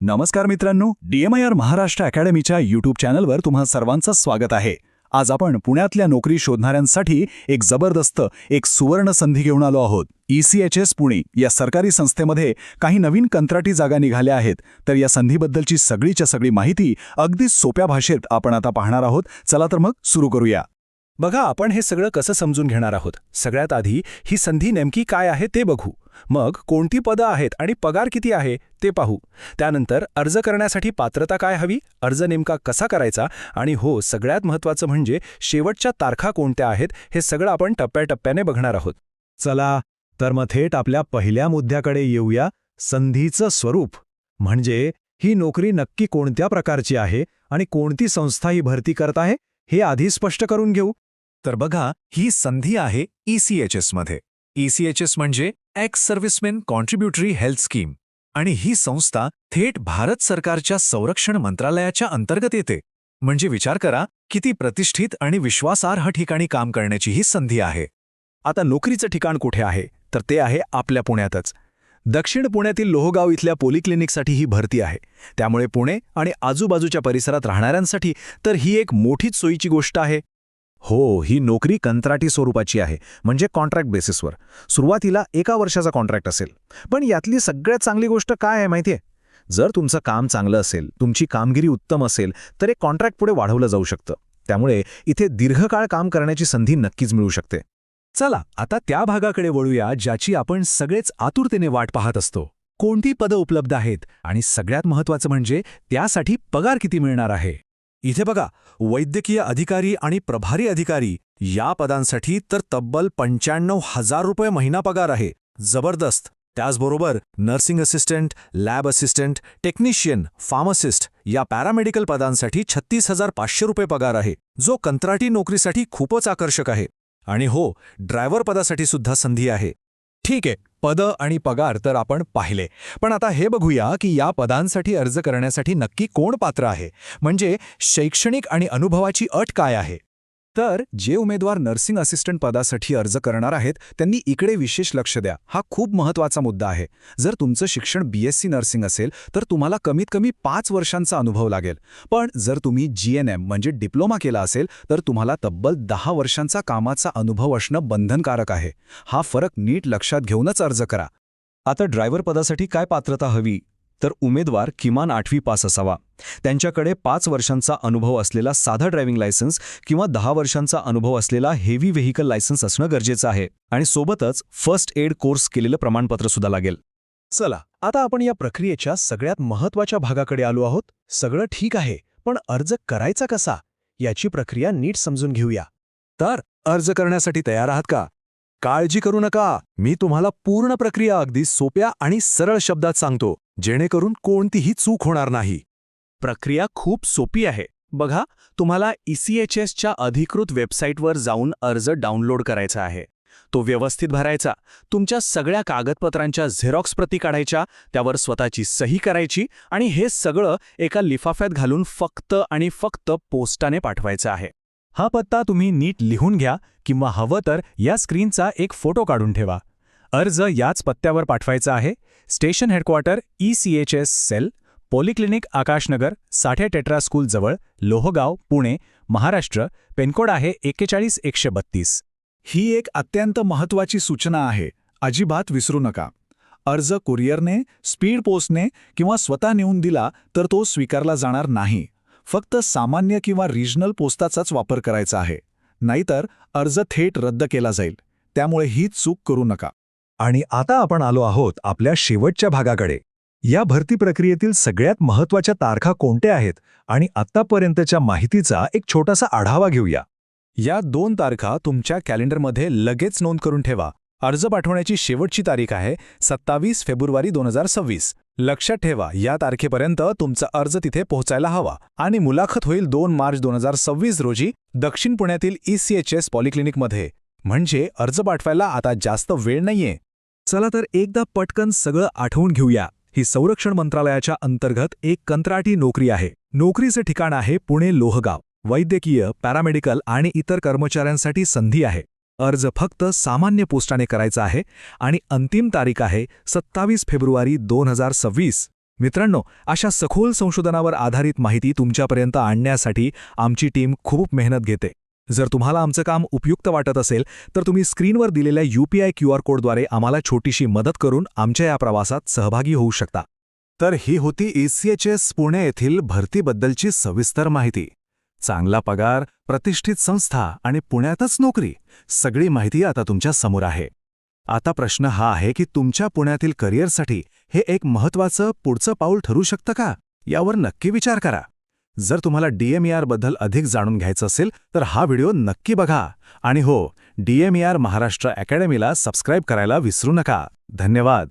नमस्कार मित्रांनो, DMIR Maharashtra अकॅडमीच्या YouTube चॅनलवर तुम्हा सर्वांचं स्वागत आहे. आज आपण पुण्यातल्या नोकरी शोधणाऱ्यांसाठी एक जबरदस्त सुवर्ण संधी घेऊन आलो आहोत. ECHS पुणे या सरकारी संस्थेमध्ये काही नवीन कंत्राटी जागा निघाल्या आहेत. तर या संधीबद्दलची सगळीच्या सगळी माहिती अगदी सोप्या भाषेत आपण आता पाहणार आहोत. चला तर मग सुरू करूया. बघा, आपण हे सगळं कसं समजून घेणार आहोत. सगळ्यात आधी ही संधी नेमकी काय आहे ते बघू. मग कोणती पदं आहेत आणि पगार किती आहे ते पाहू. त्यानंतर अर्ज करण्यासाठी पात्रता काय हवी, अर्ज नेमका कसा करायचा आणि सगळ्यात महत्त्वाचं म्हणजे शेवटच्या तारखा कोणत्या आहेत हे सगळं आपण टप्प्याटप्प्याने बघणार आहोत. चला तर मग थेट आपल्या पहिल्या मुद्द्याकडे येऊया. संधीचं स्वरूप म्हणजे ही नोकरी नक्की कोणत्या प्रकारची आहे आणि कोणती संस्था ही भरती करत आहे हे आधी स्पष्ट करून घेऊ. तर बघा, ही संधी आहे ECHS मध्ये. ECHS म्हणजे एक्स सर्व्हिसमेन कॉन्ट्रीब्युटरी हेल्थ स्कीम आणि ही संस्था थेट भारत सरकारच्या संरक्षण मंत्रालयाच्या अंतर्गत येते. म्हणजे विचार करा, किती प्रतिष्ठित आणि विश्वासार्ह ठिकाणी काम करण्याची ही संधी आहे. आता नोकरीचं ठिकाण कुठे आहे तर ते आहे आपल्या पुण्यातच. दक्षिण पुण्यातील लोहगाव इथल्या पॉलिक्लिनिकसाठी ही भरती आहे. त्यामुळे पुणे आणि आजूबाजूच्या परिसरात राहणाऱ्यांसाठी तर ही एक मोठीच सोयीची गोष्ट आहे. ही नोकरी कंत्राटी स्वरूपाची आहे, म्हणजे कॉन्ट्रॅक्ट बेसिसवर. सुरुवातीला 1 वर्षाचा कॉन्ट्रॅक्ट असेल. पण यातली सगळ्यात चांगली गोष्ट काय आहे माहितीये? जर तुमचं काम चांगलं असेल, तुमची कामगिरी उत्तम असेल, तर एक कॉन्ट्रॅक्ट पुढे वाढवलं जाऊ शकतं. त्यामुळे इथे दीर्घकाळ काम करण्याची संधी नक्कीच मिळू शकते. चला आता त्या भागाकडे वळूया ज्याची आपण सगळेच आतुरतेने वाट पाहत असतो. कोणती पदं उपलब्ध आहेत आणि सगळ्यात महत्त्वाचं म्हणजे त्यासाठी पगार किती मिळणार आहे. इथे बघा, वैद्यकीय अधिकारी आणि प्रभारी अधिकारी या पदांसाठी तर तब्बल 95,000 रुपये महिना पगार आहे. जबरदस्त. त्याचबरोबर nursing assistant, lab assistant, technician, pharmacist या पॅरामेडिकल पदांसाठी 36,500 रुपये पगार आहे, जो कंत्राटी नोकरीसाठी खूपच आकर्षक आहे. आणि ड्रायव्हर पदासाठी सुद्धा संधी आहे. ठीक आहे, पदं आणि पगार तर आपण पाहिले. पण आता हे बघूया की या पदांसाठी अर्ज करण्यासाठी नक्की कोण पात्र आहे, म्हणजे शैक्षणिक आणि अनुभवाची अट काय आहे. तर जे उमेदवार नर्सिंग असिस्टंट पदासाठी अर्ज करणार आहेत त्यांनी इकडे विशेष लक्ष द्या. हा खूप महत्त्वाचा मुद्दा आहे. जर तुमचं शिक्षण BSc नर्सिंग असेल तर तुम्हाला कमीत कमी 5 वर्षांचा अनुभव लागेल. पण जर तुम्ही GNM म्हणजे डिप्लोमा केला असेल तर तुम्हाला तब्बल 10 वर्षांचा कामाचा अनुभव असणं बंधनकारक आहे. हा फरक नीट लक्षात घेऊनच अर्ज करा. आता ड्रायव्हर पदासाठी काय पात्रता हवी, तर उमेदवार किमान 8वी पास असावा. त्यांच्याकडे 5 वर्षांचा अनुभव असलेला साधा ड्रायव्हिंग लायसन्स किंवा 10 वर्षांचा अनुभव असलेला हेवी व्हेकल लायसन्स असणं गरजेचं आहे. आणि सोबतच फर्स्ट एड कोर्स केलेलं प्रमाणपत्र सुद्धा लागेल. चला आता आपण या प्रक्रियेच्या सगळ्यात महत्त्वाच्या भागाकडे आलो आहोत. सगळं ठीक आहे, पण अर्ज करायचा कसा याची प्रक्रिया नीट समजून घेऊया. तर अर्ज करण्यासाठी तयार आहात का? काळजी करू नका, मी तुम्हाला पूर्ण प्रक्रिया अगदी सोप्या आणि सरळ शब्दात सांगतो, जेणेकरून कोणतीही चूक होणार नाही. प्रक्रिया खूप सोपी आहे. बघा, तुम्हाला ECHSच्या अधिकृत वेबसाईटवर जाऊन अर्ज डाउनलोड करायचा आहे. तो व्यवस्थित भरायचा. तुमच्या सगळ्या कागदपत्रांच्या झेरॉक्स प्रती काढायच्या, त्यावर स्वतःची सही करायची आणि हे सगळं एका लिफाफ्यात घालून फक्त आणि फक्त पोस्टाने पाठवायचं आहे. हा पत्ता तुम्ही नीट लिहून घ्या किंवा हवं तर या स्क्रीनचा एक फोटो काढून ठेवा. अर्ज याच पत्त्यावर पाठवायचा आहे. Station headquarters ECHS cell, polyclinic Akashnagar, Sathe tetra school जवळ, लोहगाव, पुणे, महाराष्ट्र. पिनकोड आहे 41132. ही एक अत्यंत महत्त्वाची सूचना आहे. अजिबात विसरू नका. अर्ज कुरिअरने, स्पीड पोस्टने किंवा स्वतः नेऊन दिला तर तो स्वीकारला जाणार नाही. फक्त सामान्य किंवा रिजनल पोस्टाचाच वापर करायचा आहे. नाहीतर अर्ज थेट रद्द केला जाईल. त्यामुळे ही चूक करू नका. आणि आता आपण आलो आहोत आपल्या शेवटच्या भागाकडे. या भरती प्रक्रियेतील सगळ्यात महत्त्वाच्या तारखा कोणत्या आहेत आणि आत्तापर्यंतच्या माहितीचा एक छोटासा आढावा घेऊया. या 2 तारखा तुमच्या कॅलेंडरमध्ये लगेच नोंद करून ठेवा. अर्ज पाठवण्याची शेवटची तारीख आहे 27 फेब्रुवारी 2026. लक्षात ठेवा, या तारखेपर्यंत तुमचा अर्ज तिथे पोहोचायला हवा. आणि मुलाखत होईल 2 मार्च 2026 रोजी दक्षिण पुण्यातील ECHS पॉलिक्लिनिकमध्ये. म्हणजे अर्ज पाठवायला आता जास्त वेळ नाहीये. चला तर एकदा पटकन सगळं आठवून घेऊया. ही संरक्षण मंत्रालयाच्या अंतर्गत एक कंत्राटी नोकरी आहे. नोकरीचं ठिकाण आहे पुणे लोहगाव. वैद्यकीय, पॅरामेडिकल आणि इतर कर्मचाऱ्यांसाठी संधी आहे. अर्ज फक्त सामान्य पोस्टाने करायचा आहे आणि अंतिम तारीख आहे 27 फेब्रुवारी 2026. मित्रांनो, अशा सखोल संशोधनावर आधारित माहिती तुमच्यापर्यंत आणण्यासाठी आमची टीम खूप मेहनत घेते. जर तुम्हाला आमचं काम उपयुक्त वाटत असेल तर तुम्ही स्क्रीनवर दिलेल्या UPI QR कोडद्वारे आम्हाला छोटीशी मदत करून आमच्या या प्रवासात सहभागी होऊ शकता. तर ही होती ECHS पुणे येथील भरतीबद्दलची सविस्तर माहिती. चांगला पगार, प्रतिष्ठित संस्था आणि पुण्यातच नोकरी, सगळी माहिती आता तुमच्या समोर आहे. आता प्रश्न हा आहे की तुमच्या पुण्यातील करिअरसाठी हे एक महत्त्वाचं पुढचं पाऊल ठरू शकतं का? यावर नक्की विचार करा. जर तुम्हाला DMER बद्दल अधिक जाणून घ्यायचं असेल तर हा व्हिडिओ नक्की बघा. आणि हो, DMER महाराष्ट्र अकॅडमीला सबस्क्राईब करायला विसरू नका. धन्यवाद.